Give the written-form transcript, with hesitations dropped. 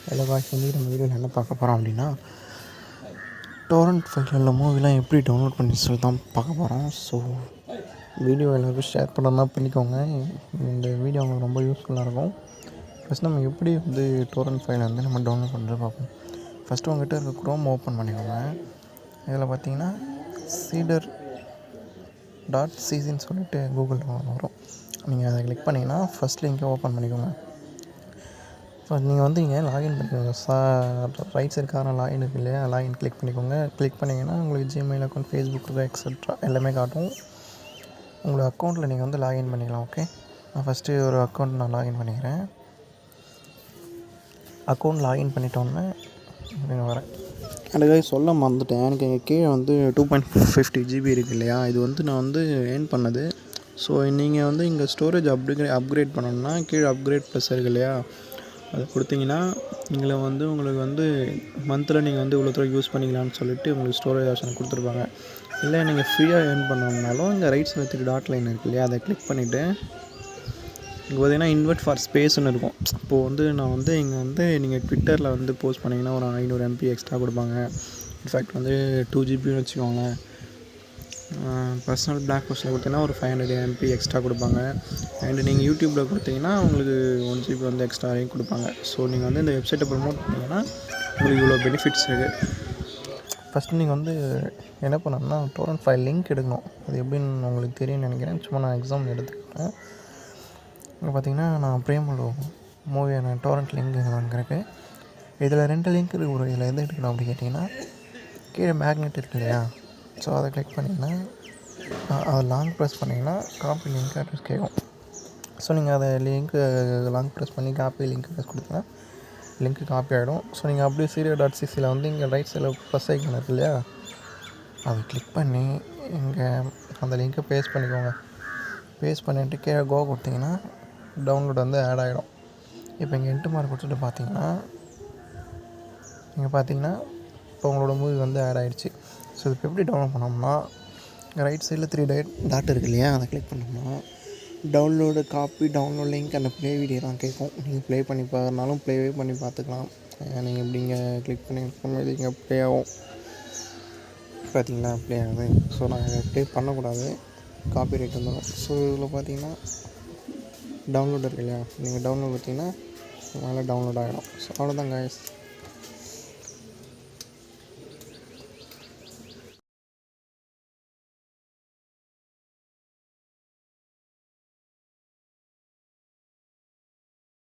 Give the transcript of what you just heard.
Hello guys, வந்து நம்ம வீடியோவில் என்ன பார்க்க போகிறோம் அப்படின்னா, டோரண்ட் ஃபைலில் உள்ள மூவிலாம் எப்படி டவுன்லோட் பண்ணி சொல்லி தான் பார்க்க போகிறோம். ஸோ வீடியோ எல்லாருக்கும் ஷேர் பண்ணணும்னா பண்ணிக்கோங்க. இந்த வீடியோ உங்களுக்கு ரொம்ப யூஸ்ஃபுல்லாக இருக்கும். ஃபஸ்ட் நம்ம எப்படி வந்து டோரண்ட் ஃபைலை வந்து நம்ம டவுன்லோட் பண்ணுறது பார்ப்போம். ஃபஸ்ட்டு உங்கள்கிட்ட இருக்க க்ரோம் ஓப்பன் பண்ணிக்கோங்க. இதில் பார்த்தீங்கன்னா cedar.cc சொல்லிட்டு கூகுளில் வரும். நீங்கள் அதை கிளிக் பண்ணிங்கன்னா ஃபஸ்ட் லிங்கை ஓப்பன் பண்ணிக்கோங்க. ஸோ நீங்கள் வந்து இங்கே லாகின் பண்ணிக்கோங்க. ரைட் சைடு காரணம் லாகின் இருக்குது இல்லையா, லாகின் கிளிக் பண்ணிக்கோங்க. கிளிக் பண்ணிங்கன்னா உங்களுக்கு ஜிமெயில் அக்கௌண்ட், ஃபேஸ்புக் எக்ஸட்ரா எல்லாமே காட்டும். உங்களோட அக்கௌண்ட்டில் நீங்கள் வந்து லாகின் பண்ணிக்கலாம். ஓகே, நான் ஃபஸ்ட்டு ஒரு அக்கௌண்ட் லாகின் பண்ணிக்கிறேன். அக்கௌண்ட் லாகின் பண்ணிட்டோன்னே நீங்கள் வரேன். அதுக்காக சொல்ல மறந்துட்டேன், எனக்கு எங்கள் கீழே வந்து 2.50 GB இருக்குது இல்லையா, இது வந்து நான் வந்து ஏர்ன் பண்ணது. ஸோ நீங்கள் வந்து இங்கே ஸ்டோரேஜ் அப்கிரேட் பண்ணணும்னா கீழே அப்கிரேட் ப்ளஸ் இருக்குது இல்லையா, அதை கொடுத்தீங்கன்னா இதில் வந்து உங்களுக்கு வந்து மந்தில் நீங்கள் வந்து இவ்வளோ தூரம் யூஸ் பண்ணிக்கலாம்னு சொல்லிட்டு உங்களுக்கு ஸ்டோரேஜ் ஆப்ஷன் கொடுத்துருப்பாங்க. இல்லை நீங்கள் ஃப்ரீயாக ஏர்ன் பண்ணணும்னாலும் இங்கே ரைட் சைடு டாட் லைன் இருக்கு இல்லையா, அதை கிளிக் பண்ணிவிட்டு இங்கே பார்த்தீங்கன்னா இன்வெர்ட் ஃபார் ஸ்பேஸ்ன்னு இருக்கும். இப்போது வந்து நான் வந்து இங்கே வந்து நீங்கள் ட்விட்டரில் வந்து போஸ்ட் பண்ணிங்கன்னா ஒரு 500 MB எக்ஸ்ட்ரா கொடுப்பாங்க. இன்ஃபேக்ட் வந்து 2 GBன்னு வச்சுக்கோங்களேன். பர்சனல் பிளாக் போஸ்ட்டில் கொடுத்தீங்கன்னா ஒரு 500 MB எக்ஸ்ட்ரா கொடுப்பாங்க. அண்டு நீங்கள் யூடியூப்பில் கொடுத்தீங்கன்னா உங்களுக்கு 1 GB வந்து எக்ஸ்ட்ரா வரைக்கும் கொடுப்பாங்க. ஸோ நீங்கள் வந்து இந்த வெப்சைட்டை ப்ரமோட் பண்ணிங்கன்னா உங்களுக்கு இவ்வளோ பெனிஃபிட்ஸ் இருக்குது. ஃபஸ்ட்டு நீங்கள் வந்து என்ன பண்ணணும்னா டோரண்ட் ஃபைல் லிங்க் எடுக்கணும். அது எப்படின்னு உங்களுக்கு தெரியும்னு நினைக்கிறேன். சும்மா நான் எக்ஸாம் எடுத்துக்கிட்டேன். இங்கே பார்த்தீங்கன்னா நான் பிரேமலு மூவியான டோரண்ட் லிங்க் இங்கே வாங்கிருக்கு. இதில் 2 லிங்க் இருக்குது. ஒரு இதில் எது எடுக்கணும் அப்படி கேட்டிங்கன்னா கீழே மேக்னெட் இருக்கு இல்லையா, ஸோ அதை கிளிக் பண்ணிங்கன்னா அதை லாங் ப்ரெஸ் பண்ணிங்கன்னா காப்பி லிங்க் அட்ரஸ் கேட்கும். ஸோ நீங்கள் அதை லிங்க்கு லாங் ப்ரெஸ் பண்ணி காப்பி லிங்க் அட்ரஸ் கொடுத்தீங்கன்னா லிங்க்கு காப்பி ஆகிடும். ஸோ நீங்கள் அப்படியே cedar.cc வந்து இங்கே ரைட் சைடில் ப்ளஸ் ஐக்கன் இருக்குது இல்லையா, அதை கிளிக் பண்ணி இங்கே அந்த லிங்க்கை பேஸ்ட் பண்ணிக்கோங்க. பேஸ்ட் பண்ணிவிட்டு கீழே கோ கொடுத்தீங்கன்னா டவுன்லோட் வந்து ஆட் ஆகிடும். இப்போ இங்கே என்ட்டு மார்க் கொடுத்துட்டு பார்த்தீங்கன்னா இப்போ உங்களோட மூவி வந்து ஆட் ஆகிடுச்சு. ஸோ இப்போ எப்படி டவுன்லோட் பண்ணோம்னா ரைட் சைடில் 3 டாட் இருக்குது இல்லையா, அதை கிளிக் பண்ணோம்னா டவுன்லோடு, காப்பி, டவுன்லோட் லிங்க், அந்த ப்ளே வீடியோ தான் கேட்கும். நீங்கள் ப்ளே பண்ணி பார்க்கறனாலும் ப்ளேவே பண்ணி பார்த்துக்கலாம். நீங்கள் இப்படி இங்கே கிளிக் பண்ணி இங்கே ப்ளே ஆகும். பார்த்தீங்களா, ப்ளே ஆகுது. ஸோ நாங்கள் ப்ளே பண்ணக்கூடாது, காப்பி ரைட் வந்துடும். ஸோ இதில் பார்த்தீங்கன்னா டவுன்லோட் இருக்கு இல்லையா, நீங்கள் டவுன்லோட் பார்த்தீங்கன்னா நல்லா டவுன்லோட் ஆகிடும். ஸோ அவ்வளோதான் காய்ஸ்.